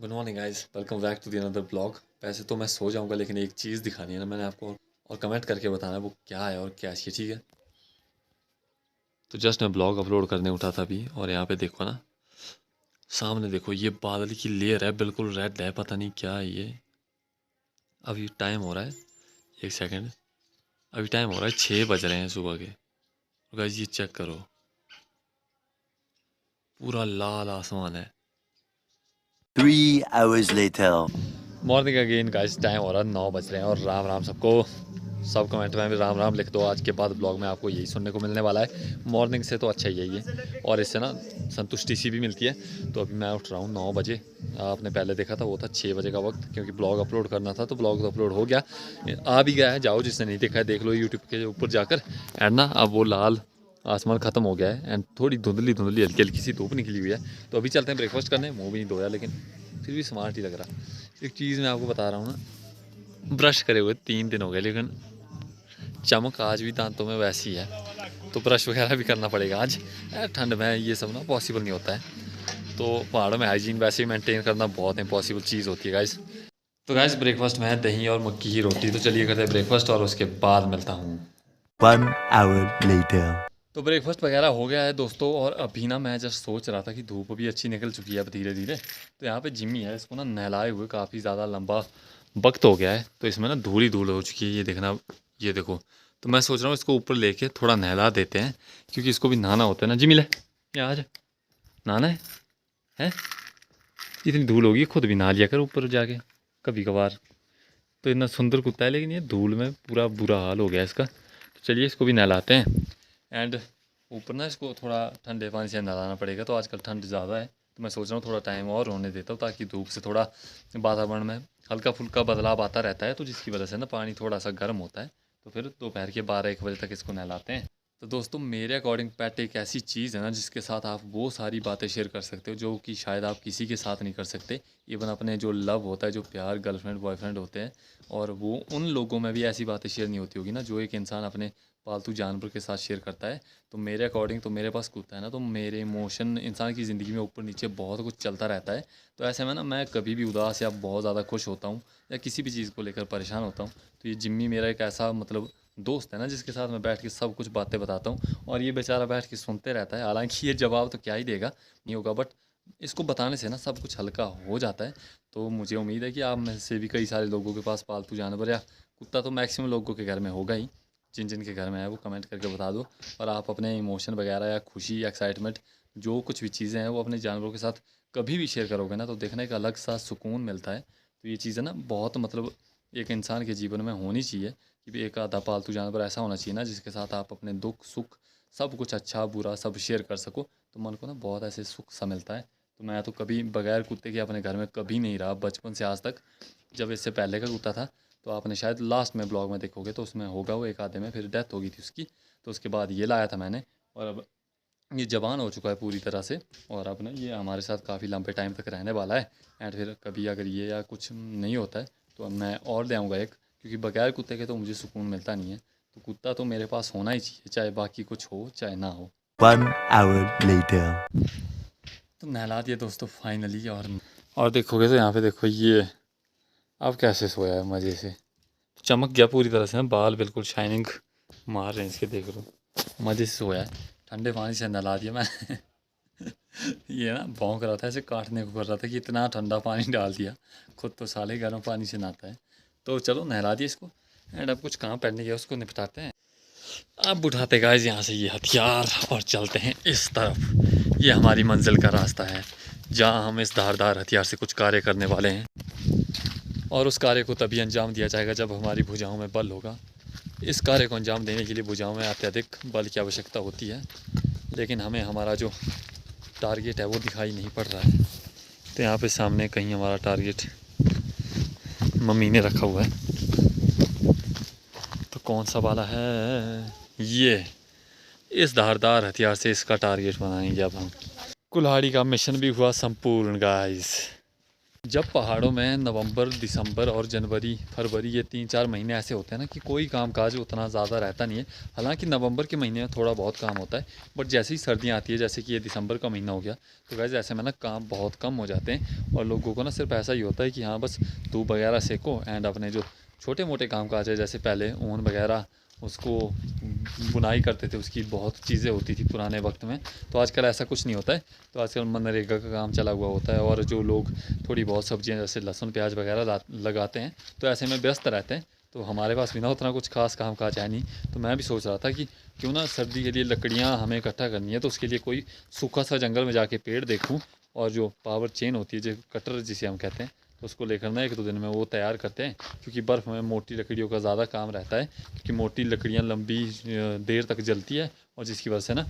Good morning guys, welcome back to the another blog. वैसे तो मैं सो जाऊंगा लेकिन एक चीज़ दिखानी है ना मैंने आपको, और कमेंट करके बताना है वो क्या है और क्या चाहिए, ठीक है। तो जस्ट मैं ब्लॉग अपलोड करने उठा था अभी, और यहाँ पे देखो ना, सामने देखो ये बादल की लेयर है, बिल्कुल रेड है, पता नहीं क्या है ये। अभी टाइम हो रहा है, एक सेकेंड, अभी टाइम हो रहा है 6 बज रहे हैं सुबह के। गाइस ये चेक करो, पूरा लाल आसमान है। 3 hours later. Morning again guys, time हो रहा है 9 बज रहे हैं, और राम राम सबको। सब कमेंट में भी राम राम लिख दो। आज के बाद ब्लॉग में आपको यही सुनने को मिलने वाला है। मॉर्निंग से तो अच्छा ही यही है, और इससे ना संतुष्टि सी भी मिलती है। तो अभी मैं उठ रहा हूँ 9 बजे। आपने पहले देखा था वो था 6 बजे का वक्त, क्योंकि ब्लॉग अपलोड करना था, तो ब्लॉग तो अपलोड हो गया, आ भी गया है। जाओ जिसने नहीं देखा है देख लो यूट्यूब के ऊपर जाकर। एंड ना अब वो लाल आसमान ख़त्म हो गया है, एंड थोड़ी धुंधली धुंधली हल्की हल्की सी धूप निकली हुई है। तो अभी चलते हैं ब्रेकफास्ट करने। मुँह भी नहीं धोया लेकिन फिर भी स्मार्ट ही लग रहा। एक चीज़ मैं आपको बता रहा हूँ ना, ब्रश करे हुए 3 दिन हो गए, लेकिन चमक आज भी दांतों में वैसी है। तो ब्रश वगैरह भी करना पड़ेगा आज। ठंड में ये सब ना पॉसिबल नहीं होता है। तो पहाड़ों में हाइजीन वैसे ही मेंटेन करना बहुत इम्पॉसिबल चीज़ होती है गाइस। तो गाइस ब्रेकफास्ट में है दही और मक्की की रोटी। तो चलिए करते हैं ब्रेकफास्ट, और उसके बाद मिलता हूँ। 1 hour later. तो ब्रेकफास्ट वगैरह हो गया है दोस्तों, और अभी ना मैं जस्ट सोच रहा था कि धूप भी अच्छी निकल चुकी है अब धीरे धीरे। तो यहाँ पे जिम्मी है, इसको ना नहलाए हुए काफ़ी ज़्यादा लंबा वक्त हो गया है। तो इसमें ना धूल ही धूल हो चुकी है, ये देखना, ये देखो। तो मैं सोच रहा हूँ इसको ऊपर लेके थोड़ा नहला देते हैं, क्योंकि इसको भी नहाना होता है ना। जिम्मी ले, ये आज नहाना है? इतनी धूल होगी, खुद भी नहा लिया कर ऊपर जाके कभी कभार। तो इतना सुंदर कुत्ता है, लेकिन ये धूल में पूरा बुरा हाल हो गया इसका। तो चलिए इसको भी नहलाते हैं। एंड ऊपर ना इसको थोड़ा ठंडे पानी से नहलाना पड़ेगा, तो आजकल ठंड ज़्यादा है। तो मैं सोच रहा हूँ थोड़ा टाइम और होने देता हूँ, ताकि धूप से थोड़ा वातावरण में हल्का फुल्का बदलाव आता रहता है, तो जिसकी वजह से ना पानी थोड़ा सा गर्म होता है। तो फिर दोपहर के 12-1 बजे तक इसको नहलाते हैं। तो दोस्तों मेरे अकॉर्डिंग पेट एक ऐसी चीज़ है ना, जिसके साथ आप वो सारी बातें शेयर कर सकते हो जो कि शायद आप किसी के साथ नहीं कर सकते। इवन अपने जो लव होता है, जो प्यार, गर्लफ्रेंड बॉयफ्रेंड होते हैं, और वो उन लोगों में भी ऐसी बातें शेयर नहीं होती होगी ना, जो एक इंसान अपने पालतू जानवर के साथ शेयर करता है। तो मेरे अकॉर्डिंग तो मेरे पास कुत्ता है ना, तो मेरे इमोशन इंसान की ज़िंदगी में ऊपर नीचे बहुत कुछ चलता रहता है। तो ऐसे में ना मैं कभी भी उदास या बहुत ज़्यादा खुश होता हूँ, या किसी भी चीज़ को लेकर परेशान होता हूँ, तो ये जिम्मी मेरा एक ऐसा मतलब दोस्त है ना, जिसके साथ मैं बैठ के सब कुछ बातें बताता हूँ, और ये बेचारा बैठ के सुनते रहता है। हालांकि ये जवाब तो क्या ही देगा, नहीं होगा, बट इसको बताने से ना सब कुछ हल्का हो जाता है। तो मुझे उम्मीद है कि आप में से भी कई सारे लोगों के पास पालतू जानवर या कुत्ता तो मैक्सिमम लोगों के घर में होगा ही। जिन जिन के घर में है वो कमेंट करके बता दो। और आप अपने इमोशन वगैरह या खुशी या एक्साइटमेंट, जो कुछ भी चीज़ें हैं, वो अपने जानवरों के साथ कभी भी शेयर करोगे ना, तो देखने का अलग सा सुकून मिलता है। तो ये चीज़ें ना बहुत मतलब एक इंसान के जीवन में होनी चाहिए, कि एक आधा पालतू जानवर ऐसा होना चाहिए ना, जिसके साथ आप अपने दुख सुख सब कुछ अच्छा बुरा सब शेयर कर सको। तो मन को ना बहुत ऐसे सुख सा मिलता है। तो मैं तो कभी बगैर कुत्ते के अपने घर में कभी नहीं रहा, बचपन से आज तक। जब इससे पहले का कुत्ता था, तो आपने शायद लास्ट में ब्लॉग में देखोगे तो उसमें होगा वो एक आधे में, फिर डेथ हो गई थी उसकी। तो उसके बाद ये लाया था मैंने, और अब ये जवान हो चुका है पूरी तरह से। और अब ना ये हमारे साथ काफ़ी लंबे टाइम तक रहने वाला है। एंड फिर कभी अगर ये या कुछ नहीं होता है, तो अब मैं और ले आऊँगा एक, क्योंकि बगैर कुत्ते के तो मुझे सुकून मिलता नहीं है। तो कुत्ता तो मेरे पास होना ही चाहिए, चाहे बाकी कुछ हो चाहे ना हो। 1 hour later. तो नहला दिया दोस्तों फाइनली। और देखोगे तो यहाँ पे देखो, ये अब कैसे सोया है मज़े से। चमक गया पूरी तरह से ना, बाल बिल्कुल शाइनिंग मार रहे हैं इसके, देख लो मज़े से सोया है। ठंडे पानी से नहला दिया मैं। ये ना भौंक रहा था, ऐसे काटने को कर रहा था कि इतना ठंडा पानी डाल दिया। खुद तो साले गर्म पानी से नहाता है। तो चलो नहला दिया इसको, एंड अब कुछ काम पेंडिंग है उसको निपटाते हैं। अब उठाते गाइस यहाँ से ये हथियार, और चलते हैं इस तरफ। ये हमारी मंजिल का रास्ता है, जहाँ हम इस धारदार हथियार से कुछ कार्य करने वाले हैं। और उस कार्य को तभी अंजाम दिया जाएगा जब हमारी भुजाओं में बल होगा। इस कार्य को अंजाम देने के लिए भुजाओं में अत्यधिक बल की आवश्यकता होती है, लेकिन हमें हमारा जो टारगेट है वो दिखाई नहीं पड़ रहा है। तो यहाँ पे सामने कहीं हमारा टारगेट मम्मी ने रखा हुआ है। तो कौन सा वाला है ये? इस धारदार हथियार से इसका टारगेट बनाएंगे अब हम। कुल्हाड़ी का मिशन भी हुआ संपूर्ण गाइस। जब पहाड़ों में नवंबर, दिसंबर और जनवरी, फरवरी ये 3-4 महीने ऐसे होते हैं ना कि कोई कामकाज उतना ज़्यादा रहता नहीं है। हालांकि नवंबर के महीने में थोड़ा बहुत काम होता है, बट जैसे ही सर्दियाँ आती है, जैसे कि ये दिसंबर का महीना हो गया, तो वैसे ऐसे में ना काम बहुत कम हो जाते हैं और लोगों को ना सिर्फ ऐसा ही होता है कि हाँ बस धूप वगैरह सेको एंड अपने जो छोटे मोटे काम काज है, जैसे पहले ऊन वगैरह उसको बुनाई करते थे, उसकी बहुत चीज़ें होती थी पुराने वक्त में। तो आजकल ऐसा कुछ नहीं होता है। तो आजकल मनरेगा का काम चला हुआ होता है और जो लोग थोड़ी बहुत सब्जियां जैसे लहसुन प्याज वगैरह लगाते हैं, तो ऐसे में व्यस्त रहते हैं। तो हमारे पास भी ना उतना कुछ खास काम काज है नहीं। तो मैं भी सोच रहा था कि क्यों ना सर्दी के लिए लकड़ियाँ हमें इकट्ठा करनी है, तो उसके लिए कोई सूखा सा जंगल में जाके पेड़ देखूँ और जो पावर चेन होती है, जो कटर जिसे हम कहते हैं, तो उसको लेकर ना 1-2 दिन में वो तैयार करते हैं। क्योंकि बर्फ़ में मोटी लकड़ियों का ज़्यादा काम रहता है, क्योंकि मोटी लकड़ियाँ लंबी देर तक जलती है और जिसकी वजह से ना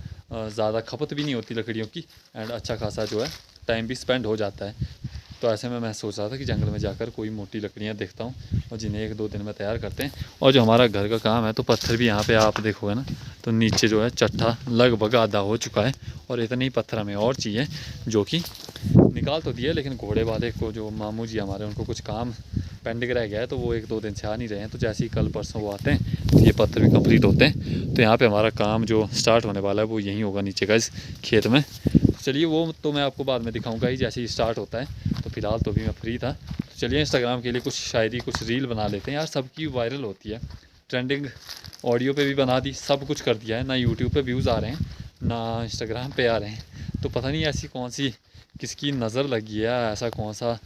ज़्यादा खपत भी नहीं होती लकड़ियों की एंड अच्छा खासा जो है टाइम भी स्पेंड हो जाता है। तो ऐसे में मैं सोच रहा था कि जंगल में जाकर कोई मोटी लकड़ियाँ देखता हूँ और जिन्हें 1-2 दिन में तैयार करते हैं। और जो हमारा घर का काम है, तो पत्थर भी यहाँ पे आप देखोगे ना, तो नीचे जो है चट्टा लगभग आधा हो चुका है और इतने ही पत्थर हमें और चाहिए, जो कि निकाल तो दिया, लेकिन घोड़े वाले को जो मामू जी हमारे, उनको कुछ काम पेंडिंग रह गया है, तो वो 1-2 दिन से आ नहीं रहे हैं। तो जैसे ही कल परसों वो आते हैं तो ये पत्थर भी कंप्लीट होते हैं। तो यहाँ पे हमारा काम जो स्टार्ट होने वाला है वो यहीं होगा नीचे का, इस खेत में। तो चलिए वो तो मैं आपको बाद में दिखाऊंगा ही जैसे ही स्टार्ट होता है। तो फिलहाल तो भी मैं फ्री था, तो चलिए इंस्टाग्राम के लिए कुछ शायरी, कुछ रील बना लेते हैं यार। सबकी वायरल होती है, ट्रेंडिंग ऑडियो पे भी बना दी, सब कुछ कर दिया है ना। यूट्यूब पे व्यूज़ आ रहे हैं ना इंस्टाग्राम पे आ रहे हैं। तो पता नहीं ऐसी कौन सी किसकी नज़र लगी है, ऐसा कौन सा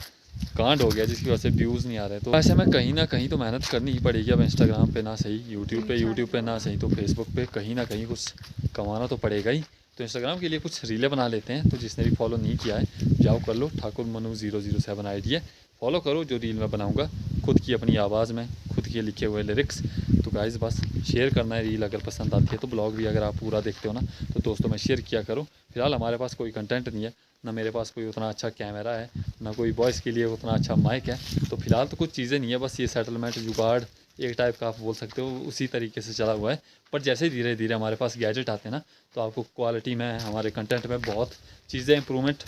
कांड हो गया जिसकी वजह से व्यूज़ नहीं आ रहे। तो ऐसे में कहीं ना कहीं तो मेहनत करनी ही पड़ेगी। अब इंस्टाग्राम पे ना सही, यूट्यूब पे ना सही, तो फेसबुक पे कहीं ना कहीं कुछ कमाना तो पड़ेगा ही। तो इंस्टाग्राम के लिए कुछ रीलें बना लेते हैं। तो जिसने भी फॉलो नहीं किया है जाओ कर लो, ठाकुर मनु 007 ID है, फॉलो करो। जो रील मैं बनाऊँगा खुद की अपनी आवाज़ में, खुद के लिखे हुए लिरिक्स। तो गाइज़ बस शेयर करना है रील, अगर पसंद आती है तो। ब्लॉग भी अगर आप पूरा देखते हो ना, तो दोस्तों में शेयर किया करो। फिलहाल हमारे पास कोई कंटेंट नहीं है, ना मेरे पास कोई उतना अच्छा कैमरा है, ना कोई वॉइस के लिए उतना अच्छा माइक है। तो फिलहाल तो कुछ चीज़ें नहीं है, बस ये सेटलमेंट जुगाड़ एक टाइप का आप बोल सकते हो, उसी तरीके से चला हुआ है। पर जैसे ही धीरे धीरे हमारे पास गैजेट आते हैं ना, तो आपको क्वालिटी में, हमारे कंटेंट में बहुत चीज़ें इंप्रूवमेंट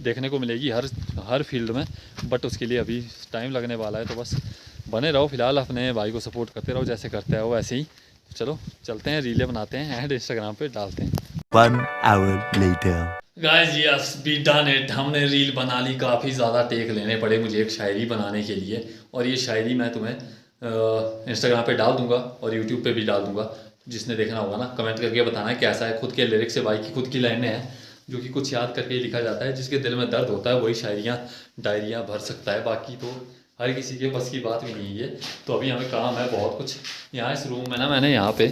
देखने को मिलेगी हर फील्ड में। बट उसके लिए अभी टाइम लगने वाला है, तो बस बने रहो। फिलहाल अपने भाई को सपोर्ट करते रहो, जैसे करते रहो वैसे ही। चलो चलते हैं, रीलें बनाते हैं एंड इंस्टाग्राम पे डालते हैं। 1 hour later. Guys yes be done it, हमने रील बना ली। काफ़ी ज़्यादा टेक लेने पड़े मुझे एक शायरी बनाने के लिए, और ये शायरी मैं तुम्हें इंस्टाग्राम पे डाल दूंगा और यूट्यूब पे भी डाल दूंगा। जिसने देखना होगा ना, कमेंट करके बताना है कैसा है। खुद के लिरिक्स से, भाई की खुद की लाइनें हैं, जो कि कुछ याद करके ही लिखा जाता है। जिसके दिल में दर्द होता है वही शायरियाँ डायरियाँ भर सकता है, बाकी तो हर किसी के बस की बात भी नहीं है ये। तो अभी हमें काम है बहुत कुछ यहाँ इस रूम में ना। मैंने यहाँ पे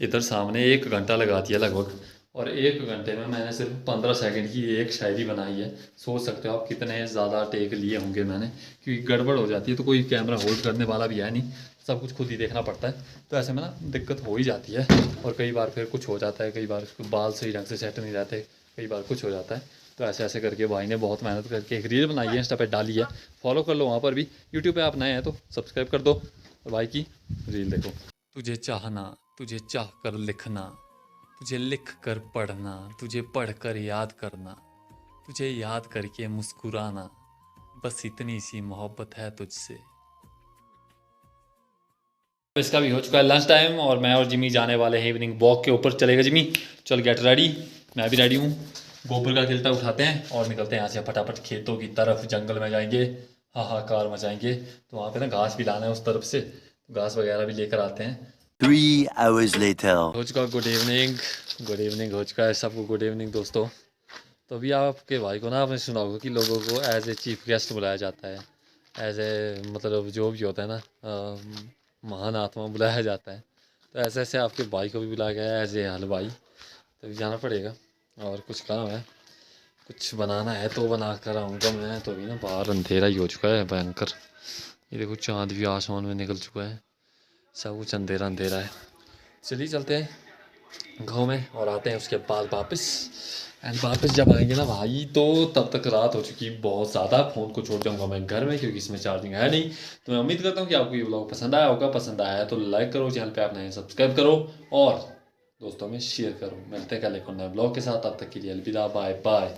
इधर सामने 1 घंटा लगा दिया लगभग, और 1 घंटे में मैंने सिर्फ 15 सेकंड की एक शायरी बनाई है। सोच सकते हो आप कितने ज़्यादा टेक लिए होंगे मैंने, क्योंकि गड़बड़ हो जाती है तो कोई कैमरा होल्ड करने वाला भी है नहीं, सब कुछ खुद ही देखना पड़ता है। तो ऐसे में ना दिक्कत हो ही जाती है, और कई बार फिर कुछ हो जाता है, कई बार बाल सही ढंग से सेट नहीं रहते, कई बार कुछ हो जाता है। तो ऐसे ऐसे करके भाई ने बहुत मेहनत करके एक रील बनाई है, इंस्टा पे डाली है, फॉलो कर लो वहाँ पर भी। यूट्यूब पे आप नए हैं तो सब्सक्राइब कर दो और भाई की रील देखो। तुझे चाहना, तुझे चाह कर लिखना, तुझे लिख कर पढ़ना, तुझे पढ़ कर याद करना, तुझे याद करके मुस्कुराना, बस इतनी सी मोहब्बत है तुझसे। इसका भी हो चुका है लंच टाइम, और मैं और जिमी जाने वाले हैं इवनिंग वॉक के ऊपर। चलेगा जिमी? चल गेट रेडी, मैं भी रेडी हूँ। गोबर का गिलटा उठाते हैं और निकलते हैं यहाँ से फटाफट खेतों की तरफ। जंगल में जाएंगे, हाहाकार मचाएंगे। तो वहाँ पे ना घास भी लाना है उस तरफ से, तो घास वगैरह भी लेकर आते हैं। 3 hours later. हो चुका गुड इवनिंग, गुड इवनिंग हो चुका है सबको। गुड इवनिंग दोस्तों। तो अभी आपके भाई को ना आपने सुना होगा कि लोगों को एज ए चीफ गेस्ट बुलाया जाता है, एज ए मतलब जो भी होता है ना महान आत्मा बुलाया जाता है। तो ऐसे ऐसे आपके भाई को भी बुलाया गया है एज ए हलवाई। तो अभी जाना पड़ेगा और कुछ काम है, कुछ बनाना है तो बना कर आऊँगा मैं। तो अभी ना बाहर अंधेरा ही हो चुका है भयंकर। ये देखो चाँद भी आसमान में निकल चुका है, सब कुछ अंधेरा अंधेरा है। चलिए चलते हैं गाँव में और आते हैं उसके बाद वापस। एंड वापस जब आएंगे ना भाई, तो तब तक रात हो चुकी बहुत ज़्यादा। फ़ोन को छोड़ जाऊंगा मैं घर में, क्योंकि इसमें चार्जिंग है नहीं। तो मैं उम्मीद करता हूँ कि आपको ये ब्लॉग पसंद आया होगा। पसंद आया है तो लाइक करो, चैनल पे आप नए सब्सक्राइब करो और दोस्तों में शेयर करो। मिलते हैं कल एक और नए ब्लॉग के साथ, तब तक के लिए अलविदा, बाय बाय।